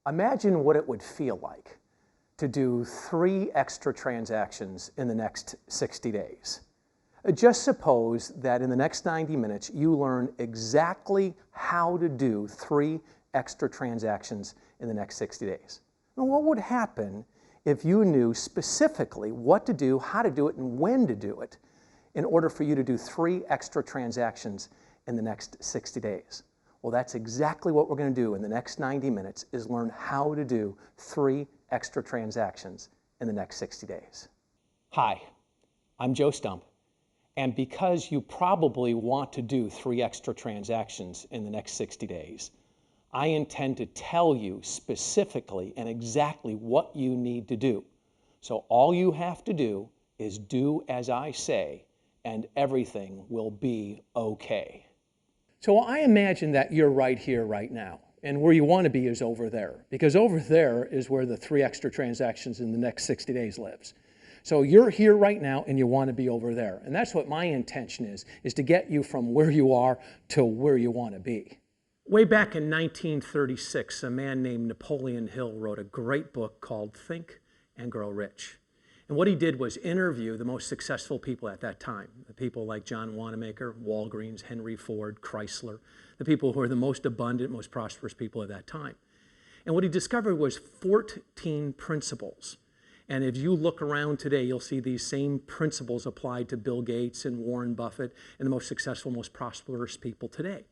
Imagine what it would feel like to do 3 extra transactions in the next 60 days. Just suppose that in the next 90 minutes you learn exactly how to do 3 extra transactions in the next 60 days. Now, what would happen if you knew specifically what to do, how to do it, and when to do it in order for you to do 3 extra transactions in the next 60 days? Well, that's exactly what we're going to do in the next 90 minutes, is learn how to do 3 extra transactions in the next 60 days. Hi, I'm Joe Stumpf, and because you probably want to do 3 extra transactions in the next 60 days, I intend to tell you specifically and exactly what you need to do. So all you have to do is do as I say, and everything will be okay. So I imagine that you're right here, right now, and where you want to be is over there, because over there is where the 3 extra transactions in the next 60 days lives. So you're here right now and you want to be over there. And that's what my intention is to get you from where you are to where you want to be. Way back in 1936, a man named Napoleon Hill wrote a great book called Think and Grow Rich. And what he did was interview the most successful people at that time, the people like John Wanamaker, Walgreens, Henry Ford, Chrysler, the people who were the most abundant, most prosperous people at that time. And what he discovered was 14 principles. And if you look around today, you'll see these same principles applied to Bill Gates and Warren Buffett and the most successful, most prosperous people today.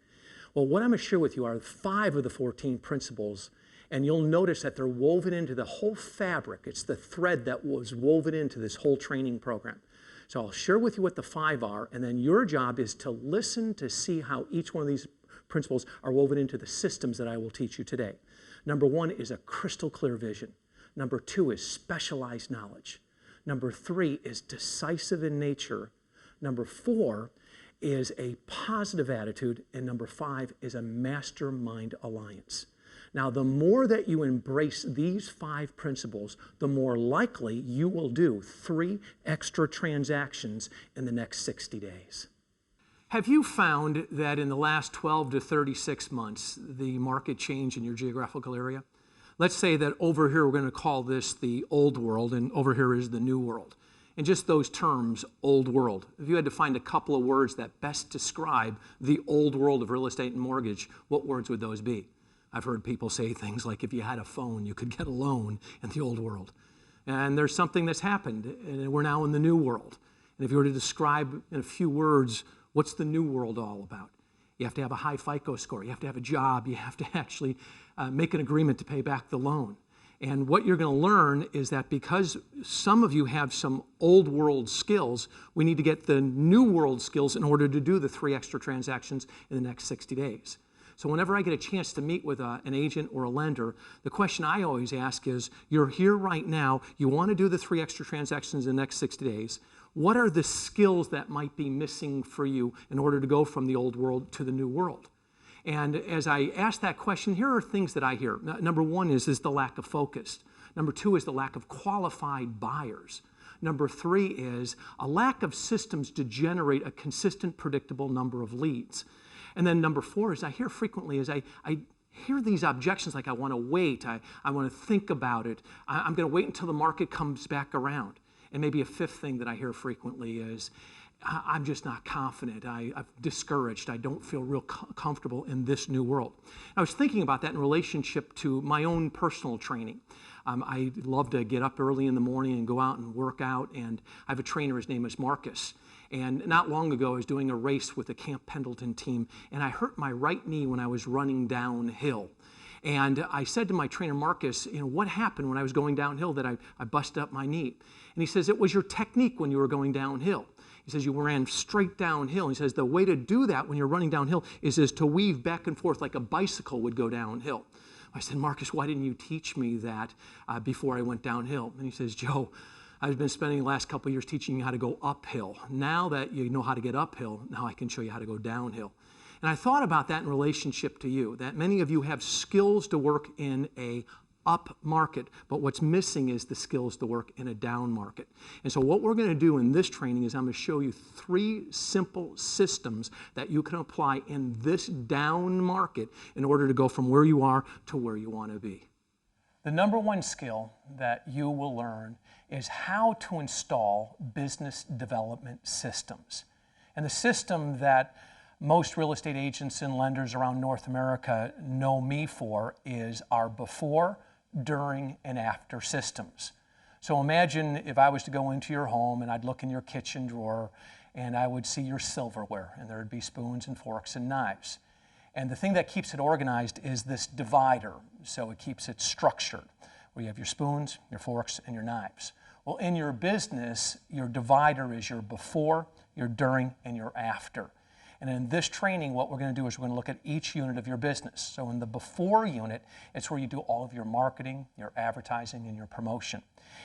Well, what I'm going to share with you are 5 of the 14 principles, and you'll notice that they're woven into the whole fabric. It's the thread that was woven into this whole training program. So I'll share with you what the 5 are, and then your job is to listen to see how each one of these principles are woven into the systems that I will teach you today. Number 1 is a crystal clear vision. Number 2 is specialized knowledge. Number 3 is decisive in nature. Number 4 is a positive attitude. And number 5 is a mastermind alliance. Now, the more that you embrace these 5 principles, the more likely you will do 3 extra transactions in the next 60 days. Have you found that in the last 12 to 36 months, the market changed in your geographical area? Let's say that over here we're going to call this the old world, and over here is the new world. And just those terms, old world. If you had to find a couple of words that best describe the old world of real estate and mortgage, what words would those be? I've heard people say things like, if you had a phone, you could get a loan in the old world. And there's something that's happened, and we're now in the new world. And if you were to describe in a few words, what's the new world all about? You have to have a high FICO score. You have to have a job. You have to actually make an agreement to pay back the loan. And what you're going to learn is that because some of you have some old world skills, we need to get the new world skills in order to do the 3 extra transactions in the next 60 days. So whenever I get a chance to meet with an agent or a lender, the question I always ask is, you're here right now, you want to do the 3 extra transactions in the next 60 days. What are the skills that might be missing for you in order to go from the old world to the new world? And as I ask that question, here are things that I hear. Number 1 is the lack of focus. Number 2 is the lack of qualified buyers. Number 3 is a lack of systems to generate a consistent, predictable number of leads. And then number 4 is I hear frequently is I hear these objections like I want to wait, I want to think about it, I'm going to wait until the market comes back around. And maybe a 5th thing that I hear frequently is I'm just not confident, I'm discouraged, I don't feel real comfortable in this new world. I was thinking about that in relationship to my own personal training. I love to get up early in the morning and go out and work out, and I have a trainer, his name is Marcus. And not long ago, I was doing a race with the Camp Pendleton team, and I hurt my right knee when I was running downhill. And I said to my trainer, Marcus, what happened when I was going downhill that I busted up my knee? And he says, it was your technique when you were going downhill. He says, you ran straight downhill. He says, the way to do that when you're running downhill is to weave back and forth like a bicycle would go downhill. I said, Marcus, why didn't you teach me that before I went downhill? And he says, Joe, I've been spending the last couple of years teaching you how to go uphill. Now that you know how to get uphill, now I can show you how to go downhill. And I thought about that in relationship to you, that many of you have skills to work in a up market, but what's missing is the skills to work in a down market. And so what we're going to do in this training is I'm going to show you 3 simple systems that you can apply in this down market in order to go from where you are to where you want to be. The number one skill that you will learn is how to install business development systems. And the system that most real estate agents and lenders around North America know me for is our before, during, and after systems. So imagine if I was to go into your home and I'd look in your kitchen drawer and I would see your silverware, and there would be spoons and forks and knives. And the thing that keeps it organized is this divider, so it keeps it structured, where you have your spoons, your forks, and your knives. Well, in your business, your divider is your before, your during, and your after. And in this training, what we're going to do is we're going to look at each unit of your business. So in the before unit, it's where you do all of your marketing, your advertising, and your promotion.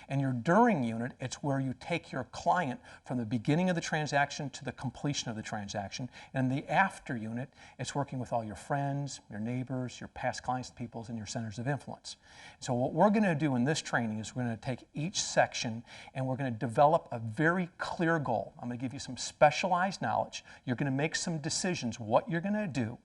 And your during unit, it's where you take your client from the beginning of the transaction to the completion of the transaction. And the after unit, it's working with all your friends, your neighbors, your past clients, peoples, and your centers of influence. So what we're going to do in this training is we're going to take each section and we're going to develop a very clear goal. I'm going to give you some specialized knowledge. You're going to make some decisions what you're going to do.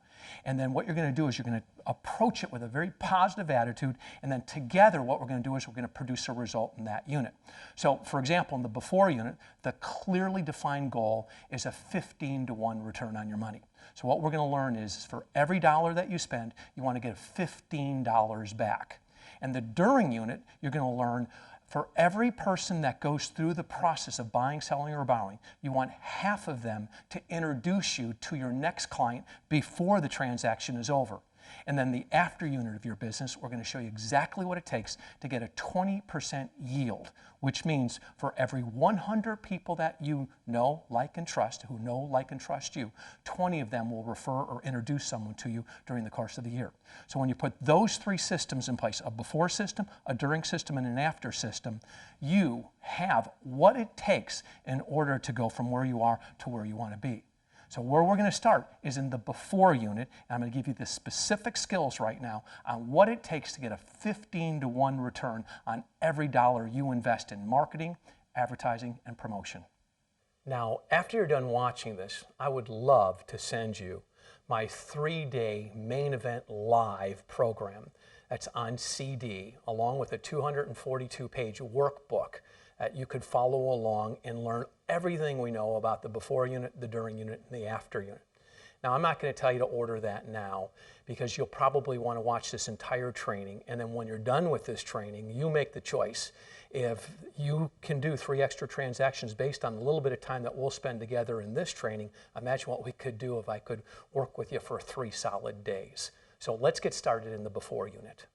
And then what you're going to do is you're going to approach it with a very positive attitude, and then together what we're going to do is we're going to produce a result in that unit. So for example, in the before unit, the clearly defined goal is a 15-to-1 return on your money. So what we're going to learn is for every dollar that you spend, you want to get $15 back. And the during unit, you're going to learn for every person that goes through the process of buying, selling, or borrowing, you want half of them to introduce you to your next client before the transaction is over. And then the after unit of your business, we're going to show you exactly what it takes to get a 20% yield, which means for every 100 people that you know, like, and trust, who know, like, and trust you, 20 of them will refer or introduce someone to you during the course of the year. So when you put those three systems in place, a before system, a during system, and an after system, you have what it takes in order to go from where you are to where you want to be. So where we're going to start is in the before unit, and I'm going to give you the specific skills right now on what it takes to get a 15-to-1 return on every dollar you invest in marketing, advertising, and promotion. Now, after you're done watching this, I would love to send you my 3-day main event live program that's on CD, along with a 242-page workbook that you could follow along and learn everything we know about the before unit, the during unit, and the after unit. Now, I'm not going to tell you to order that now because you'll probably want to watch this entire training, and then when you're done with this training, you make the choice. If you can do 3 extra transactions based on the little bit of time that we'll spend together in this training, imagine what we could do if I could work with you for 3 solid days. So let's get started in the before unit.